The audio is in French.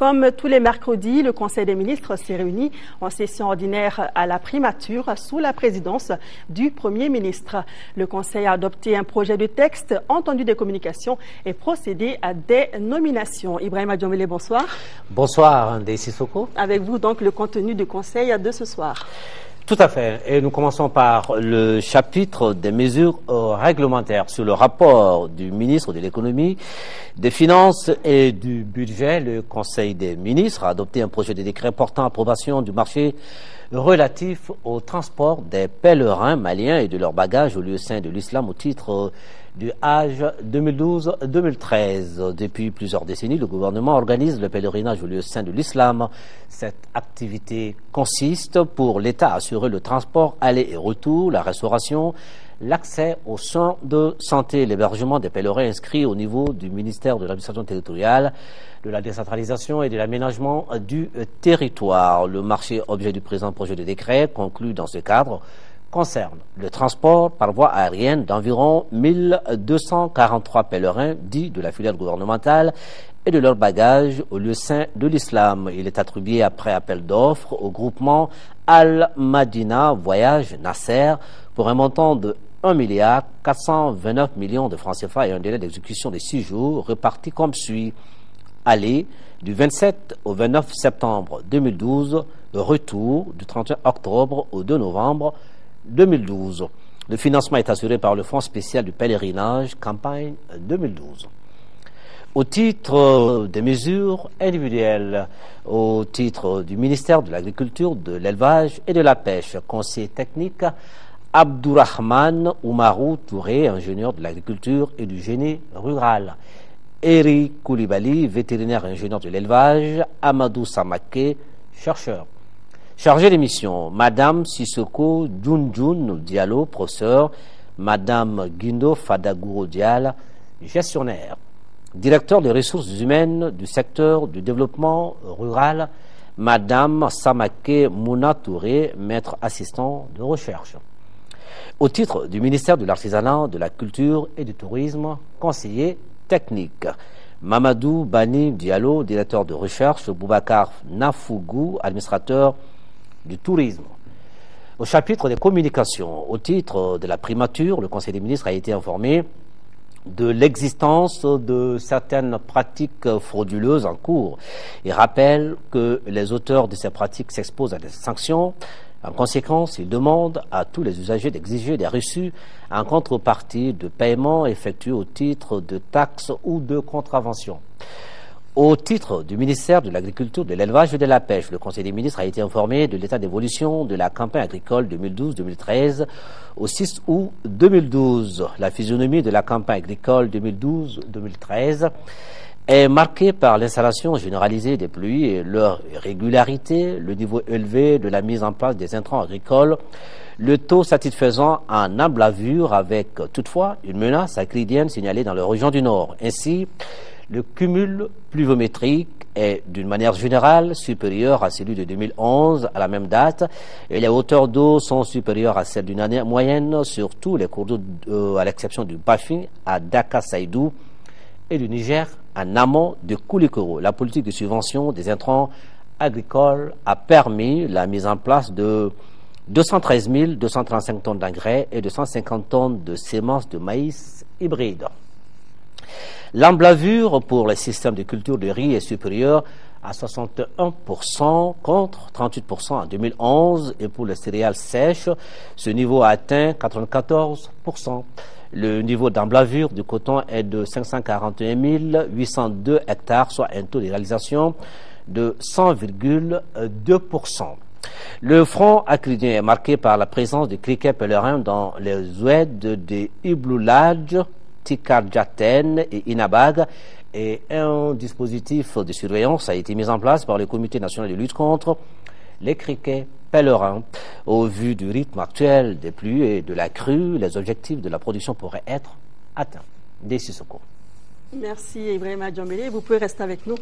Comme tous les mercredis, le Conseil des ministres s'est réuni en session ordinaire à la primature sous la présidence du Premier ministre. Le Conseil a adopté un projet de texte, entendu des communications et procédé à des nominations. Ibrahima Diomele, bonsoir. Bonsoir, Ndeye Sissoko. Avec vous, donc, le contenu du Conseil de ce soir. Tout à fait. Et nous commençons par le chapitre des mesures réglementaires sur le rapport du ministre de l'économie, des finances et du budget. Le Conseil des ministres a adopté un projet de décret portant approbation du marché relatif au transport des pèlerins maliens et de leurs bagages au lieu saint de l'islam au titre du Hajj 2012-2013. Depuis plusieurs décennies, le gouvernement organise le pèlerinage au lieu saint de l'islam. Cette activité consiste pour l'État à assurer le transport aller et retour, la restauration, l'accès aux soins de santé et l'hébergement des pèlerins inscrits au niveau du ministère de l'administration territoriale, de la décentralisation et de l'aménagement du territoire. Le marché objet du présent projet de décret conclu dans ce cadre concerne le transport par voie aérienne d'environ 1243 pèlerins dits de la filière gouvernementale et de leurs bagages au lieu saint de l'islam. Il est attribué après appel d'offres au groupement Al-Madina Voyage Nasser pour un montant de 1,429 milliard de francs CFA et un délai d'exécution de 6 jours répartis comme suit. Aller du 27 au 29 septembre 2012, retour du 31 octobre au 2 novembre 2012. Le financement est assuré par le Fonds spécial du pèlerinage, campagne 2012. Au titre des mesures individuelles, au titre du ministère de l'Agriculture, de l'Élevage et de la Pêche, conseiller technique, Abdourahmane Oumarou Touré, ingénieur de l'agriculture et du génie rural. Eric Koulibaly, vétérinaire ingénieur de l'élevage. Amadou Samaké, chercheur. Chargé de mission, Madame Sissoko Djounjoun Diallo, professeur. Madame Guindo Fadagouro Dial, gestionnaire. Directeur des ressources humaines du secteur du développement rural, Madame Samaké Mouna Touré, maître assistant de recherche. Au titre du ministère de l'Artisanat, de la Culture et du Tourisme, conseiller technique. Mamadou Bani Diallo, directeur de recherche. Boubacar Nafougou, administrateur du tourisme. Au chapitre des communications, au titre de la primature, le Conseil des ministres a été informé de l'existence de certaines pratiques frauduleuses en cours et rappelle que les auteurs de ces pratiques s'exposent à des sanctions. En conséquence, il demande à tous les usagers d'exiger des reçus en contrepartie de paiements effectués au titre de taxes ou de contraventions. Au titre du ministère de l'Agriculture, de l'Élevage et de la Pêche, le Conseil des ministres a été informé de l'état d'évolution de la campagne agricole 2012-2013 au 6 août 2012. La physionomie de la campagne agricole 2012-2013 est marquée par l'installation généralisée des pluies et leur régularité, le niveau élevé de la mise en place des intrants agricoles, le taux satisfaisant en emblavure avec toutefois une menace acridienne signalée dans la région du Nord. Ainsi, le cumul pluviométrique est d'une manière générale supérieur à celui de 2011 à la même date et les hauteurs d'eau sont supérieures à celles d'une année moyenne sur tous les cours d'eau à l'exception du Bafin à Dakar-Saïdou et du Niger en amont de Koulikoro. La politique de subvention des intrants agricoles a permis la mise en place de 213 235 tonnes d'engrais et de 150 tonnes de semences de maïs hybrides. L'emblavure pour les systèmes de culture de riz est supérieure à 61% contre 38% en 2011 et pour les céréales sèches, ce niveau a atteint 94%. Le niveau d'emblavure du coton est de 541 802 hectares, soit un taux de réalisation de 100,2%. Le front acridien est marqué par la présence de criquets pèlerins dans les oueds des Ibloulaj, Tikarjaten et Inabag et un dispositif de surveillance a été mis en place par le Comité national de lutte contre les criquets pèlerins. Au vu du rythme actuel des pluies et de la crue, les objectifs de la production pourraient être atteints. Ndeye Sissoko. Merci Ibrahima Diomele. Vous pouvez rester avec nous.